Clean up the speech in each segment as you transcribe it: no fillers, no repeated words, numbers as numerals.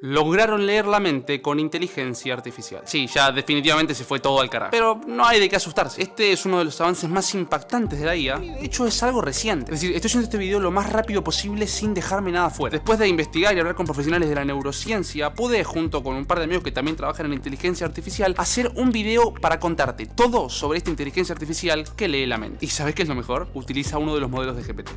Lograron leer la mente con inteligencia artificial. Sí, ya definitivamente se fue todo al carajo. Pero no hay de qué asustarse. Este es uno de los avances más impactantes de la IA. Y de hecho es algo reciente. Es decir, estoy haciendo este video lo más rápido posible sin dejarme nada fuera. Después de investigar y hablar con profesionales de la neurociencia, pude, junto con un par de amigos que también trabajan en inteligencia artificial, hacer un video para contarte todo sobre esta inteligencia artificial que lee la mente. ¿Y sabes qué es lo mejor? Utiliza uno de los modelos de GPT.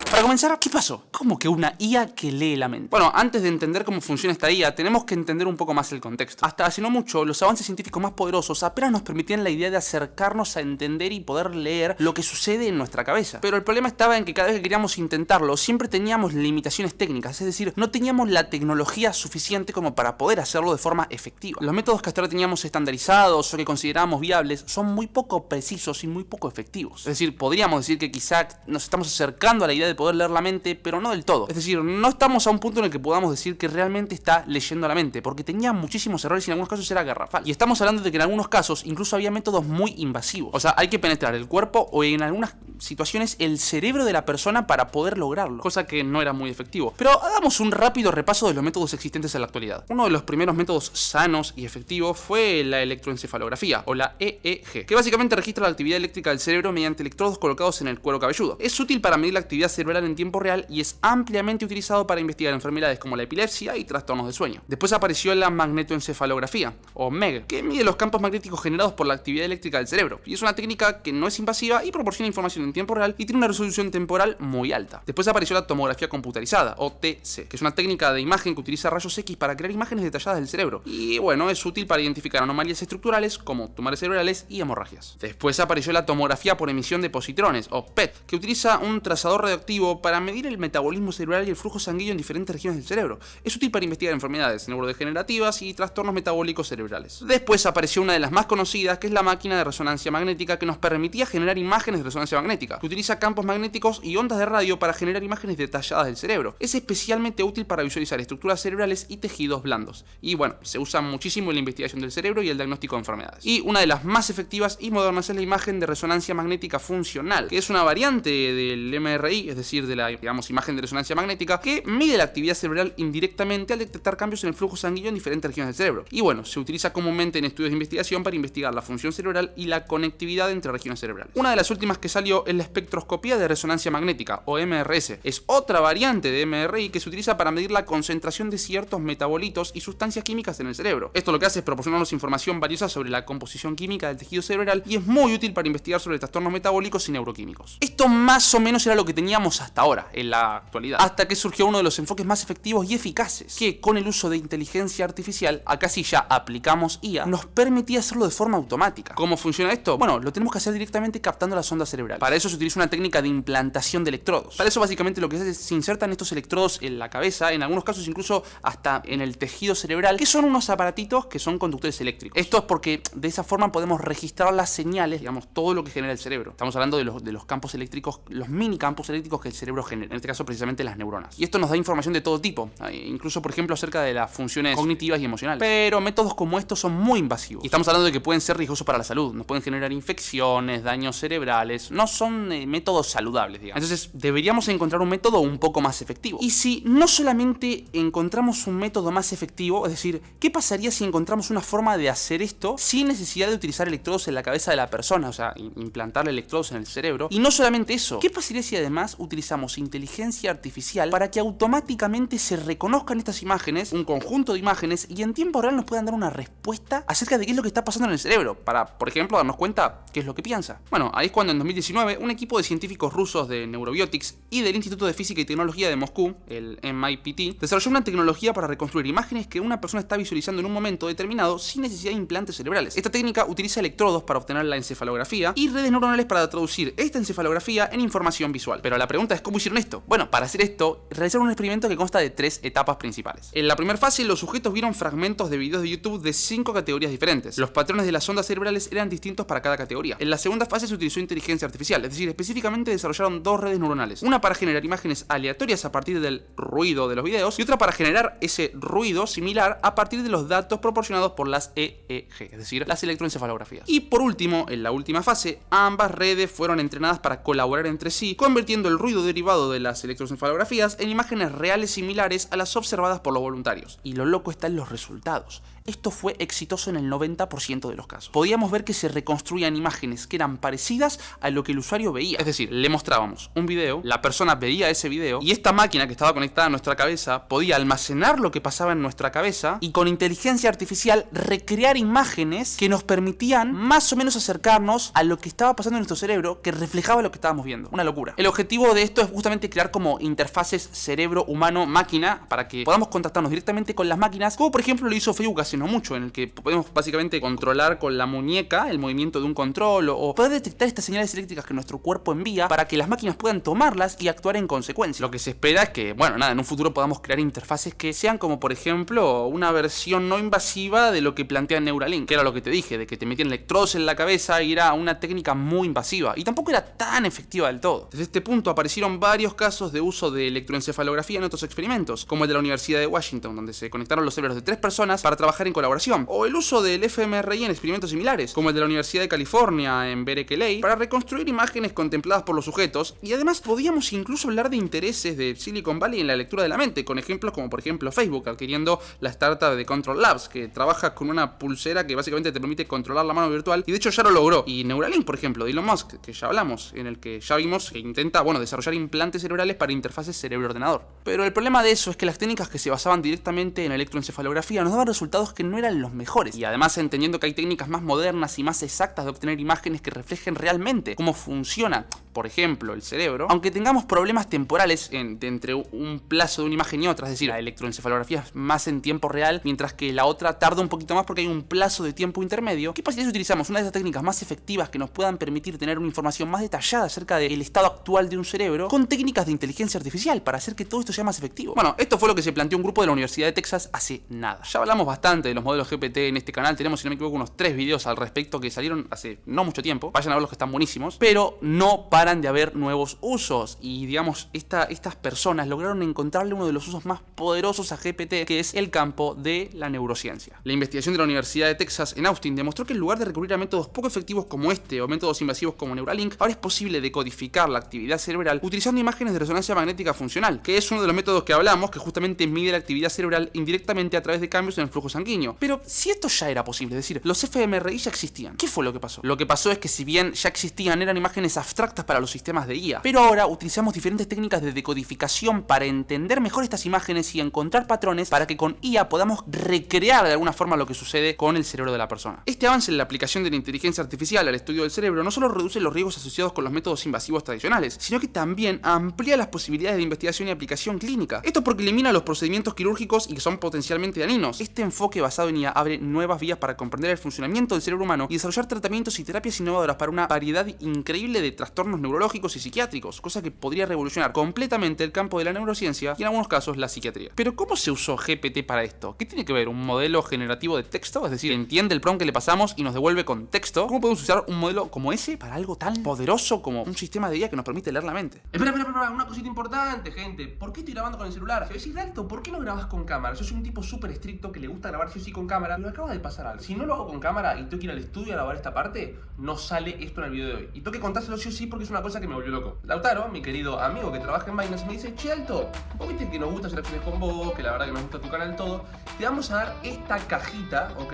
Para comenzar, ¿qué pasó? ¿Cómo que una IA que lee la mente? Bueno, antes de entender cómo funciona esta IA, tenemos que entender un poco más el contexto. Hasta hace no mucho, los avances científicos más poderosos apenas nos permitían la idea de acercarnos a entender y poder leer lo que sucede en nuestra cabeza. Pero el problema estaba en que cada vez que queríamos intentarlo, siempre teníamos limitaciones técnicas, es decir, no teníamos la tecnología suficiente como para poder hacerlo de forma efectiva. Los métodos que hasta ahora teníamos estandarizados o que considerábamos viables son muy poco precisos y muy poco efectivos. Es decir, podríamos decir que quizá nos estamos acercando a la idea de poder leer la mente, pero no del todo. Es decir, no estamos a un punto en el que podamos decir que realmente está leyendo la mente, porque tenía muchísimos errores y en algunos casos era garrafal. Y estamos hablando de que en algunos casos incluso había métodos muy invasivos. O sea, hay que penetrar el cuerpo o en algunas situaciones el cerebro de la persona para poder lograrlo, cosa que no era muy efectivo. Pero hagamos un rápido repaso de los métodos existentes en la actualidad. Uno de los primeros métodos sanos y efectivos fue la electroencefalografía, o la EEG, que básicamente registra la actividad eléctrica del cerebro mediante electrodos colocados en el cuero cabelludo. Es útil para medir la actividad cerebral en tiempo real y es ampliamente utilizado para investigar enfermedades como la epilepsia y trastornos de sueño. Después apareció la magnetoencefalografía, o MEG, que mide los campos magnéticos generados por la actividad eléctrica del cerebro, y es una técnica que no es invasiva y proporciona información en tiempo real y tiene una resolución temporal muy alta. Después apareció la tomografía computarizada, o TC, que es una técnica de imagen que utiliza rayos X para crear imágenes detalladas del cerebro, y bueno, es útil para identificar anomalías estructurales como tumores cerebrales y hemorragias. Después apareció la tomografía por emisión de positrones, o PET, que utiliza un trazador radioactivo para medir el metabolismo cerebral y el flujo sanguíneo en diferentes regiones del cerebro. Es útil para investigar enfermedades neurodegenerativas y trastornos metabólicos cerebrales. Después apareció una de las más conocidas, que es la máquina de resonancia magnética, que nos permitía generar imágenes de resonancia magnética, que utiliza campos magnéticos y ondas de radio para generar imágenes detalladas del cerebro. Es especialmente útil para visualizar estructuras cerebrales y tejidos blandos. Y bueno, se usa muchísimo en la investigación del cerebro y el diagnóstico de enfermedades. Y una de las más efectivas y modernas es la imagen de resonancia magnética funcional, que es una variante del MRI, es decir, de la imagen de resonancia magnética, que mide la actividad cerebral indirectamente al detectar cambios en el flujo sanguíneo en diferentes regiones del cerebro. Y bueno, se utiliza comúnmente en estudios de investigación para investigar la función cerebral y la conectividad entre regiones cerebrales. Una de las últimas que salió es la espectroscopía de resonancia magnética, o MRS. Es otra variante de MRI que se utiliza para medir la concentración de ciertos metabolitos y sustancias químicas en el cerebro. Esto lo que hace es proporcionarnos información valiosa sobre la composición química del tejido cerebral y es muy útil para investigar sobre trastornos metabólicos y neuroquímicos. Esto más o menos era lo que teníamos hasta ahora, en la actualidad, hasta que surgió uno de los enfoques más efectivos y eficaces, que con el uso de inteligencia artificial, acá sí ya aplicamos IA, nos permitía hacerlo de forma automática. ¿Cómo funciona esto? Bueno, lo tenemos que hacer directamente captando las ondas cerebrales. Para eso se utiliza una técnica de implantación de electrodos. Para eso básicamente lo que se hace es se insertan estos electrodos en la cabeza, en algunos casos incluso hasta en el tejido cerebral, que son unos aparatitos que son conductores eléctricos. Esto es porque de esa forma podemos registrar las señales, digamos, todo lo que genera el cerebro. Estamos hablando de los campos eléctricos, los mini campos eléctricos que el cerebro genera, en este caso precisamente las neuronas. Y esto nos da información de todo tipo, incluso por ejemplo acerca de las funciones cognitivas y emocionales. Pero métodos como estos son muy invasivos y estamos hablando de que pueden ser riesgosos para la salud, nos pueden generar infecciones, daños cerebrales, no son métodos saludables, digamos. Entonces deberíamos encontrar un método un poco más efectivo. Y si no solamente encontramos un método más efectivo, es decir, ¿qué pasaría si encontramos una forma de hacer esto sin necesidad de utilizar electrodos en la cabeza de la persona? O sea, implantarle electrodos en el cerebro. Y no solamente eso, ¿qué pasaría si además utilizamos inteligencia artificial para que automáticamente se reconozcan estas imágenes, un conjunto de imágenes, y en tiempo real nos puedan dar una respuesta acerca de qué es lo que está pasando en el cerebro, para, por ejemplo, darnos cuenta qué es lo que piensa? Bueno, ahí es cuando en 2019 un equipo de científicos rusos de Neurobiotics y del Instituto de Física y Tecnología de Moscú, el MIPT, desarrolló una tecnología para reconstruir imágenes que una persona está visualizando en un momento determinado sin necesidad de implantes cerebrales. Esta técnica utiliza electrodos para obtener la encefalografía y redes neuronales para traducir esta encefalografía en información visual. Pero la pregunta es, ¿cómo hicieron esto? Bueno, para hacer esto, realizaron un experimento que consta de 3 etapas principales. En la primera fase, los sujetos vieron fragmentos de videos de YouTube de 5 categorías diferentes. Los patrones de las ondas cerebrales eran distintos para cada categoría. En la segunda fase se utilizó inteligencia artificial, es decir, específicamente desarrollaron 2 redes neuronales. Una para generar imágenes aleatorias a partir del ruido de los videos y otra para generar ese ruido similar a partir de los datos proporcionados por las EEG, es decir, las electroencefalografías. Y por último, en la última fase, ambas redes fueron entrenadas para colaborar entre sí, convirtiendo el ruido ruido derivado de las electroencefalografías en imágenes reales similares a las observadas por los voluntarios. Y lo loco está en los resultados. Esto fue exitoso en el 90% de los casos. Podíamos ver que se reconstruían imágenes que eran parecidas a lo que el usuario veía. Es decir, le mostrábamos un video, la persona veía ese video y esta máquina que estaba conectada a nuestra cabeza podía almacenar lo que pasaba en nuestra cabeza y con inteligencia artificial recrear imágenes que nos permitían más o menos acercarnos a lo que estaba pasando en nuestro cerebro, que reflejaba lo que estábamos viendo. Una locura. El objetivo de esto es justamente crear como interfaces cerebro humano-máquina para que podamos contactarnos directamente con las máquinas, como por ejemplo lo hizo Facebook hace no mucho, en el que podemos básicamente controlar con la muñeca el movimiento de un control o poder detectar estas señales eléctricas que nuestro cuerpo envía para que las máquinas puedan tomarlas y actuar en consecuencia. Lo que se espera es que, bueno, nada, en un futuro podamos crear interfaces que sean como por ejemplo una versión no invasiva de lo que plantea Neuralink, que era lo que te dije, de que te metían electrodos en la cabeza y era una técnica muy invasiva y tampoco era tan efectiva del todo. Desde este punto aparecieron varios casos de uso de electroencefalografía en otros experimentos, como el de la Universidad de Washington, donde se conectaron los cerebros de 3 personas para trabajar en colaboración, o el uso del fMRI en experimentos similares, como el de la Universidad de California en Berkeley, para reconstruir imágenes contempladas por los sujetos. Y además podíamos incluso hablar de intereses de Silicon Valley en la lectura de la mente, con ejemplos como por ejemplo Facebook adquiriendo la startup de Control Labs, que trabaja con una pulsera que básicamente te permite controlar la mano virtual, y de hecho ya lo logró. Y Neuralink, por ejemplo, de Elon Musk, que ya hablamos, en el que ya vimos que intenta, bueno, desarrollar implantes cerebrales para interfaces cerebro-ordenador. Pero el problema de eso es que las técnicas que se basaban directamente en la electroencefalografía nos daban resultados que no eran los mejores. Y además, entendiendo que hay técnicas más modernas y más exactas de obtener imágenes que reflejen realmente cómo funciona, por ejemplo, el cerebro, aunque tengamos problemas temporales entre un plazo de una imagen y otra, es decir, la electroencefalografía es más en tiempo real, mientras que la otra tarda un poquito más porque hay un plazo de tiempo intermedio. ¿Qué pasa si utilizamos una de esas técnicas más efectivas que nos puedan permitir tener una información más detallada acerca del estado actual de un cerebro con técnicas de inteligencia artificial para hacer que todo esto sea más efectivo? Bueno, esto fue lo que se planteó un grupo de la Universidad de Texas hace nada. Ya hablamos bastante de los modelos GPT en este canal, tenemos, si no me equivoco, unos 3 videos al respecto que salieron hace no mucho tiempo, vayan a verlos que están buenísimos, pero no paran de haber nuevos usos y digamos, estas personas lograron encontrarle uno de los usos más poderosos a GPT, que es el campo de la neurociencia. La investigación de la Universidad de Texas en Austin demostró que en lugar de recurrir a métodos poco efectivos como este o métodos invasivos como Neuralink, ahora es posible decodificar la actividad cerebral utilizando imágenes de resonancia magnética funcional, que es uno de los métodos que hablamos que justamente mide la actividad cerebral indirectamente a través de cambios en el flujo sanguíneo. Pero si esto ya era posible, es decir, los fMRI ya existían, ¿qué fue lo que pasó? Lo que pasó es que si bien ya existían, eran imágenes abstractas para los sistemas de IA, pero ahora utilizamos diferentes técnicas de decodificación para entender mejor estas imágenes y encontrar patrones para que con IA podamos recrear de alguna forma lo que sucede con el cerebro de la persona. Este avance en la aplicación de la inteligencia artificial al estudio del cerebro no solo reduce los riesgos asociados con los métodos invasivos tradicionales, sino que también amplía las posibilidades de investigación y aplicación clínica. Esto porque elimina los procedimientos quirúrgicos y que son potencialmente dañinos. Este enfoque basado en IA abre nuevas vías para comprender el funcionamiento del cerebro humano y desarrollar tratamientos y terapias innovadoras para una variedad increíble de trastornos neurológicos y psiquiátricos, cosa que podría revolucionar completamente el campo de la neurociencia y en algunos casos la psiquiatría. Pero ¿cómo se usó GPT para esto? ¿Qué tiene que ver? ¿Un modelo generativo de texto? Es decir, entiende el prompt que le pasamos y nos devuelve con texto. ¿Cómo podemos usar un modelo como ese para algo tan poderoso como un sistema de IA que nos permite leer la mente? Espera, una cosita importante, gente. ¿Por qué estoy grabando con el celular? Si decís, Dalto, ¿por qué no grabas con cámara? Yo soy un tipo súper estricto que le gusta grabar sí o sí con cámara, pero acaba de pasar algo. Si no lo hago con cámara y tengo que ir al estudio a grabar esta parte, no sale esto en el video de hoy. Y tengo que contárselo sí o sí porque es una cosa que me volvió loco. Lautaro, mi querido amigo que trabaja en Binance, me dice, che, Alto, vos viste que nos gusta hacer acciones con vos, que la verdad que nos gusta tu canal todo, te vamos a dar esta cajita, ¿ok?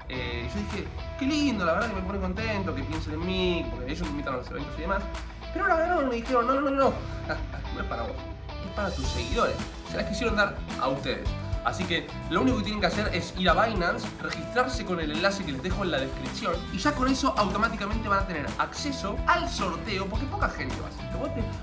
Yo dije, qué lindo, la verdad que me pone contento, que piensen en mí, porque ellos me invitan a los eventos y demás. Pero la verdad me dijeron, no, no es para vos, es para tus seguidores. Se las quisieron dar a ustedes. Así que lo único que tienen que hacer es ir a Binance, registrarse con el enlace que les dejo en la descripción y ya con eso automáticamente van a tener acceso al sorteo, porque poca gente va a hacer.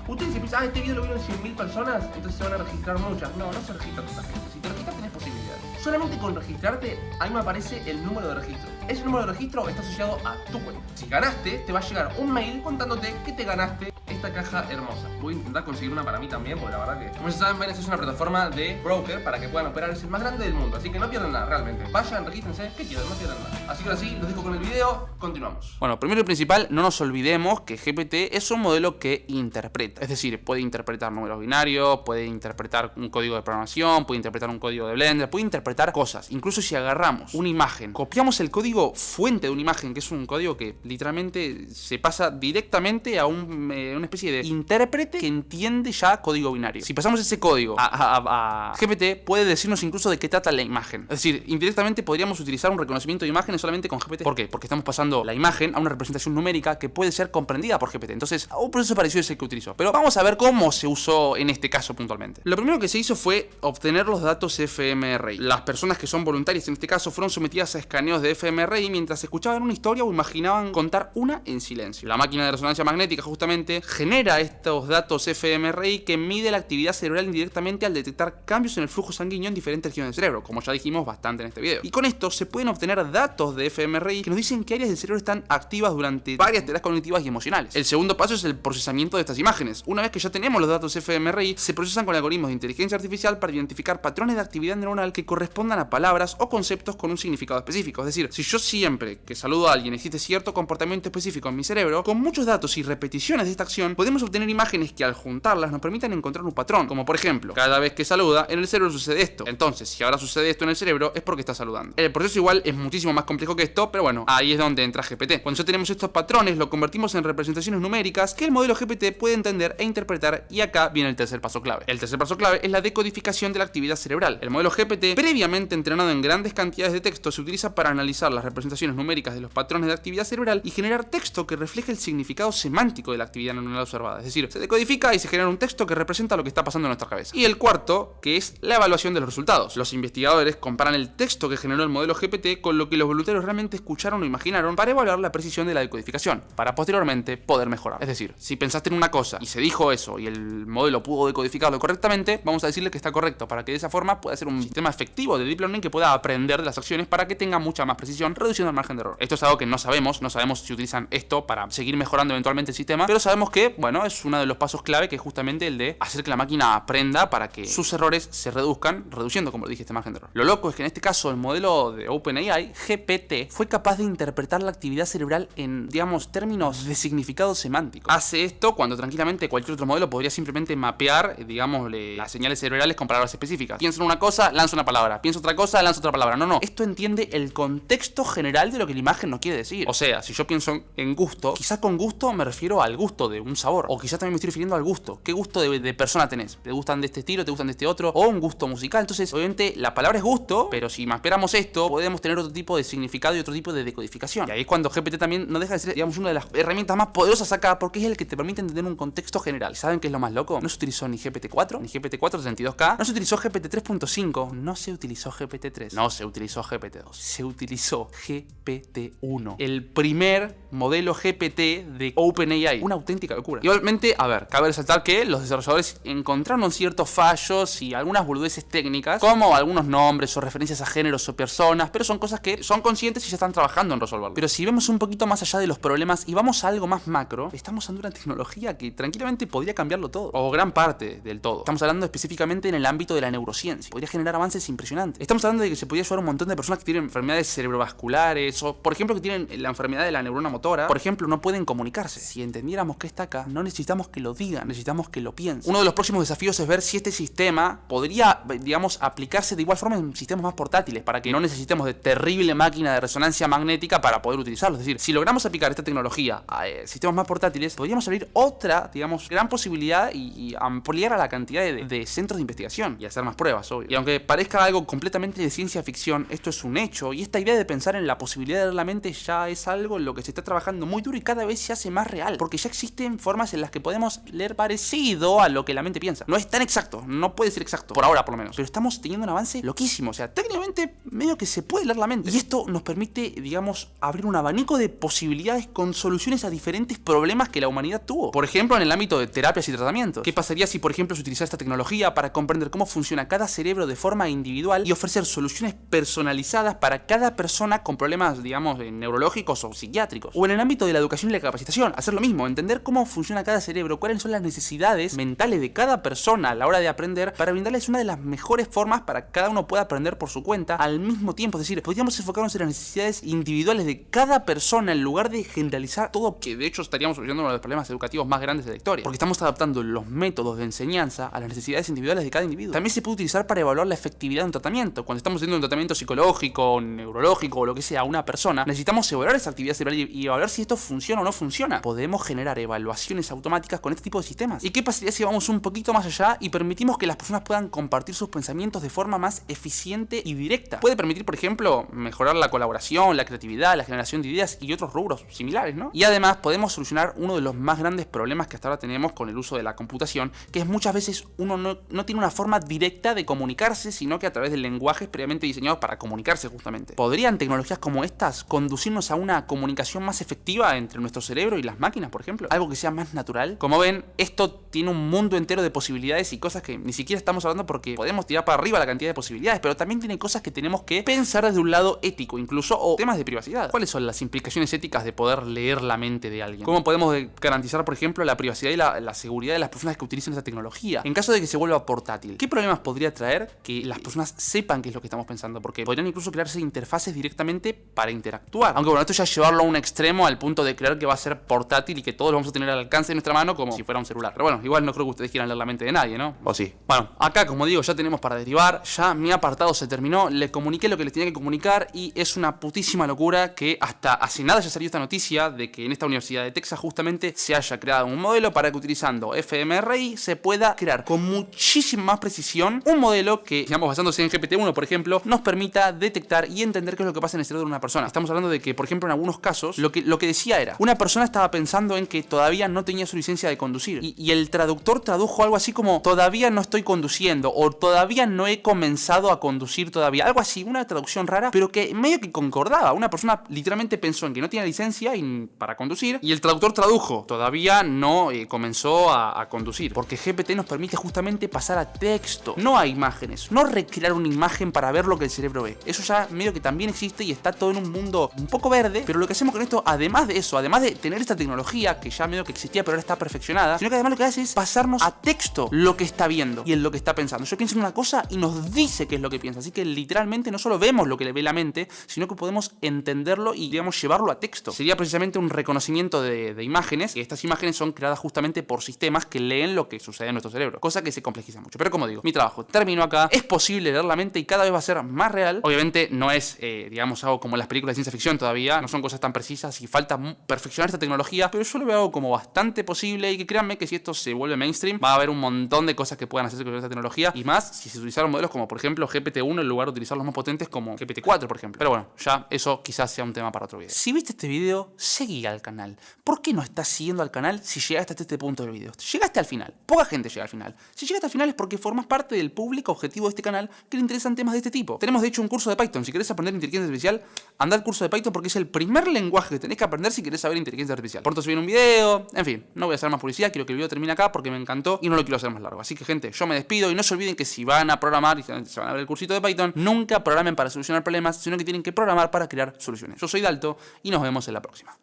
Ustedes se piensan, este video lo vieron 100.000 personas, entonces se van a registrar muchas. No se registra tanta gente. Si te registras tenés posibilidades. Solamente con registrarte, ahí me aparece el número de registro. Ese número de registro está asociado a tu cuenta. Si ganaste, te va a llegar un mail contándote que te ganaste esta caja hermosa. Voy a intentar conseguir una para mí también, porque la verdad que, como ya saben, Binance es una plataforma de broker para que puedan operar, es el más grande del mundo, así que no pierdan nada, realmente. Vayan, regístrense, ¿qué quieren? No pierdan nada. Así que ahora sí, los dejo con el video, continuamos. Bueno, primero y principal, no nos olvidemos que GPT es un modelo que interpreta. Es decir, puede interpretar números binarios, puede interpretar un código de programación, puede interpretar un código de Blender, puede interpretar cosas. Incluso si agarramos una imagen, copiamos el código fuente de una imagen, que es un código que literalmente se pasa directamente a una especie de intérprete que entiende ya código binario. Si pasamos ese código a GPT, puede decirnos incluso de qué trata la imagen. Es decir, indirectamente podríamos utilizar un reconocimiento de imágenes solamente con GPT. ¿Por qué? Porque estamos pasando la imagen a una representación numérica que puede ser comprendida por GPT. Entonces, un proceso parecido es el que utilizó. Pero vamos a ver cómo se usó en este caso puntualmente. Lo primero que se hizo fue obtener los datos fMRI. Las personas que son voluntarias en este caso fueron sometidas a escaneos de fMRI mientras escuchaban una historia o imaginaban contar una en silencio. La máquina de resonancia magnética justamente genera estos datos fMRI que mide la actividad cerebral indirectamente al detectar cambios en el flujo sanguíneo en diferentes regiones del cerebro, como ya dijimos bastante en este video. Y con esto se pueden obtener datos de fMRI que nos dicen qué áreas del cerebro están activas durante varias tareas cognitivas y emocionales. El segundo paso es el procesamiento de estas imágenes. Una vez que ya tenemos los datos fMRI, se procesan con algoritmos de inteligencia artificial para identificar patrones de actividad neuronal que correspondan a palabras o conceptos con un significado específico. Es decir, si yo siempre que saludo a alguien existe cierto comportamiento específico en mi cerebro, con muchos datos y repeticiones de esta acción, podemos obtener imágenes que al juntarlas nos permitan encontrar un patrón, como por ejemplo, cada vez que saluda, en el cerebro sucede esto. Entonces, si ahora sucede esto en el cerebro, es porque está saludando. El proceso igual es muchísimo más complejo que esto, pero bueno, ahí es donde entra GPT. Cuando ya tenemos estos patrones, lo convertimos en representaciones numéricas que el modelo GPT puede entender e interpretar, y acá viene el tercer paso clave. El tercer paso clave es la decodificación de la actividad cerebral. El modelo GPT, previamente entrenado en grandes cantidades de texto, se utiliza para analizar las representaciones numéricas de los patrones de actividad cerebral y generar texto que refleje el significado semántico de la actividad neuronal observada. Es decir, se decodifica y se genera un texto que representa lo que está pasando en nuestra cabeza. Y el cuarto, que es la evaluación de los resultados. Los investigadores comparan el texto que generó el modelo GPT con lo que los voluntarios realmente escucharon o imaginaron para evaluar la precisión de la decodificación, para posteriormente poder mejorar. Es decir, si pensaste en una cosa y se dijo eso y el modelo pudo decodificarlo correctamente, vamos a decirle que está correcto, para que de esa forma pueda ser un sistema efectivo de deep learning que pueda aprender de las acciones para que tenga mucha más precisión, reduciendo el margen de error. Esto es algo que no sabemos si utilizan esto para seguir mejorando eventualmente el sistema, pero sabemos que, bueno, es uno de los pasos clave, que es justamente el de hacer que la máquina aprenda para que sus errores se reduzcan, reduciendo, como lo dije, este margen de error. Lo loco es que en este caso el modelo de OpenAI, GPT, fue capaz de interpretar la actividad cerebral en, digamos, términos de significado semántico. Hace esto cuando tranquilamente cualquier otro modelo podría simplemente mapear, digamos, las señales cerebrales con palabras específicas. Piensa en una cosa, lanza una palabra. Piensa otra cosa, lanza otra palabra. No. Esto entiende el contexto general de lo que la imagen nos quiere decir. O sea, si yo pienso en gusto, quizá con gusto me refiero al gusto de un sabor. O quizá también me estoy refiriendo al gusto. ¿Qué gusto de persona tenés? ¿Te gustan de este estilo? ¿Te gustan de este otro? O un gusto musical. Entonces, obviamente, la palabra es gusto, pero si mapeamos esto, podemos tener otro tipo de significado y otro tipo de decodificación. Y ahí es cuando GPT también no deja de ser, digamos, una de las herramientas más poderosas acá, porque es el que te permite entender un contexto general. ¿Saben qué es lo más loco? No se utilizó ni GPT-4, ni GPT-4 32K, no se utilizó GPT-3.5, no se utilizó GPT-3, no se utilizó GPT-2, se utilizó GPT-1, el primer modelo GPT de OpenAI. Una auténtica locura. Igualmente, a ver, cabe resaltar que los desarrolladores encontraron ciertos fallos y algunas boludeces técnicas, como algunos nombres o referencias a géneros o personas, pero son cosas que son conscientes y ya están trabajando en resolverlo. Pero si vemos un poquito más allá de los problemas y vamos a algo más macro, estamos usando una tecnología que tranquilamente podría cambiarlo todo, o gran parte del todo. Estamos hablando específicamente en el ámbito de la neurociencia. Podría generar avances impresionantes. Estamos hablando de que se podría ayudar a un montón de personas que tienen enfermedades cerebrovasculares, o por ejemplo que tienen la enfermedad de la neurona motora. Por ejemplo, no pueden comunicarse. Si entendiéramos que está acá, no necesitamos que lo digan, necesitamos que lo piensen. Uno de los próximos desafíos es ver si este sistema podría, digamos, aplicarse de igual forma en sistemas más portátiles, para que no necesitemos de terrible máquina de resonancia magnética para poder utilizarlo. Es decir, si logramos aplicar esta tecnología a sistemas más portátiles, podríamos abrir otra, digamos, gran posibilidad y ampliar a la cantidad de centros de investigación y hacer más pruebas, obvio. Y aunque parezca algo completamente de ciencia ficción, esto es un hecho, y esta idea de pensar en la posibilidad de leer la mente ya es algo en lo que se está trabajando muy duro y cada vez se hace más real, porque ya existen formas en las que podemos leer parecido a lo que la mente piensa. No es tan exacto, no puede ser exacto, por ahora por lo menos, pero estamos teniendo un avance loquísimo. O sea, técnicamente medio que se puede leer la mente, y esto nos permite, digamos, abrir un abanico de posibilidades con soluciones a diferentes problemas que la humanidad tuvo. Por ejemplo, en el ámbito de terapias y tratamientos. ¿Qué pasaría si, por ejemplo, se utilizara esta tecnología para comprender cómo funciona cada cerebro de forma individual y ofrecer soluciones personalizadas para cada persona con problemas, digamos, neurológicos o psiquiátricos? O en el ámbito de la educación y la capacitación, hacer lo mismo, entender cómo funciona cada cerebro, cuáles son las necesidades mentales de cada persona a la hora de aprender, para brindarles una de las mejores formas para que cada uno pueda aprender por su cuenta al mismo tiempo. Es decir, podríamos enfocarnos en las necesidades individuales de cada persona en lugar de generalizar todo, que de hecho estaríamos solucionando uno de los problemas educativos más grandes de la historia, porque estamos adaptando los métodos de enseñanza a las necesidades individuales de cada individuo. También se puede utilizar para evaluar la efectividad de un tratamiento. Cuando estamos haciendo un tratamiento psicológico, neurológico o lo que sea a una persona, necesitamos evaluar esa actividad cerebral y evaluar si esto funciona o no funciona. Podemos generar evaluaciones relaciones automáticas con este tipo de sistemas? ¿Y qué pasaría si vamos un poquito más allá y permitimos que las personas puedan compartir sus pensamientos de forma más eficiente y directa? Puede permitir, por ejemplo, mejorar la colaboración, la creatividad, la generación de ideas y otros rubros similares, ¿no? Y además podemos solucionar uno de los más grandes problemas que hasta ahora tenemos con el uso de la computación, que es muchas veces uno no tiene una forma directa de comunicarse, sino que a través de lenguajes previamente diseñados para comunicarse justamente. ¿Podrían tecnologías como estas conducirnos a una comunicación más efectiva entre nuestro cerebro y las máquinas, por ejemplo? Algo que sea más natural. Como ven, esto tiene un mundo entero de posibilidades y cosas que ni siquiera estamos hablando porque podemos tirar para arriba la cantidad de posibilidades, pero también tiene cosas que tenemos que pensar desde un lado ético incluso, o temas de privacidad. ¿Cuáles son las implicaciones éticas de poder leer la mente de alguien? ¿Cómo podemos garantizar, por ejemplo, la privacidad y la seguridad de las personas que utilizan esta tecnología? En caso de que se vuelva portátil, ¿qué problemas podría traer que las personas sepan qué es lo que estamos pensando? Porque podrían incluso crearse interfaces directamente para interactuar. Aunque bueno, esto ya es llevarlo a un extremo al punto de creer que va a ser portátil y que todos lo vamos a tener al alcance de nuestra mano como si fuera un celular. Pero bueno, igual no creo que ustedes quieran leer la mente de nadie, ¿no? ¿O sí? Bueno, acá como digo ya tenemos para derivar, ya mi apartado se terminó, le comuniqué lo que les tenía que comunicar y es una putísima locura que hasta hace nada ya salió esta noticia de que en esta Universidad de Texas justamente se haya creado un modelo para que utilizando fMRI se pueda crear con muchísima más precisión un modelo que, digamos, basándose en GPT-1 por ejemplo, nos permita detectar y entender qué es lo que pasa en el cerebro de una persona. Estamos hablando de que, por ejemplo, en algunos casos lo que decía era, una persona estaba pensando en que todavía no tenía su licencia de conducir y el traductor tradujo algo así como todavía no estoy conduciendo o todavía no he comenzado a conducir todavía, algo así, una traducción rara, pero que medio que concordaba. Una persona literalmente pensó en que no tenía licencia para conducir y el traductor tradujo todavía no comenzó a conducir, porque GPT nos permite justamente pasar a texto, no a imágenes, no recrear una imagen para ver lo que el cerebro ve. Eso ya medio que también existe y está todo en un mundo un poco verde, pero lo que hacemos con esto, además de eso, además de tener esta tecnología que ya medio que existía pero ahora está perfeccionada, sino que además lo que hace es pasarnos a texto lo que está viendo y en lo que está pensando. Yo pienso en una cosa y nos dice qué es lo que piensa, así que literalmente no solo vemos lo que le ve la mente, sino que podemos entenderlo y, digamos, llevarlo a texto. Sería precisamente un reconocimiento de imágenes, y estas imágenes son creadas justamente por sistemas que leen lo que sucede en nuestro cerebro, cosa que se complejiza mucho. Pero como digo, mi trabajo terminó acá, es posible leer la mente y cada vez va a ser más real. Obviamente no es, digamos, algo como las películas de ciencia ficción todavía, no son cosas tan precisas y falta perfeccionar esta tecnología, pero yo lo veo algo como bastante posible y que créanme que si esto se vuelve mainstream, va a haber un montón de cosas que puedan hacerse con esta tecnología y más si se utilizaron modelos como por ejemplo GPT-1 en lugar de utilizar los más potentes como GPT-4 por ejemplo. Pero bueno, ya eso quizás sea un tema para otro video. Si viste este video, seguí al canal. ¿Por qué no estás siguiendo al canal si llegaste hasta este punto del video? Llegaste al final. Poca gente llega al final. Si llegaste al final es porque formas parte del público objetivo de este canal que le interesan temas de este tipo. Tenemos de hecho un curso de Python. Si querés aprender inteligencia artificial, anda al curso de Python porque es el primer lenguaje que tenés que aprender si querés saber inteligencia artificial. Pronto se viene un video, en fin, no voy a hacer más publicidad, quiero que el video termine acá porque me encantó y no lo quiero hacer más largo. Así que gente, yo me despido y no se olviden que si van a programar y se van a ver el cursito de Python, nunca programen para solucionar problemas, sino que tienen que programar para crear soluciones. Yo soy Dalto y nos vemos en la próxima.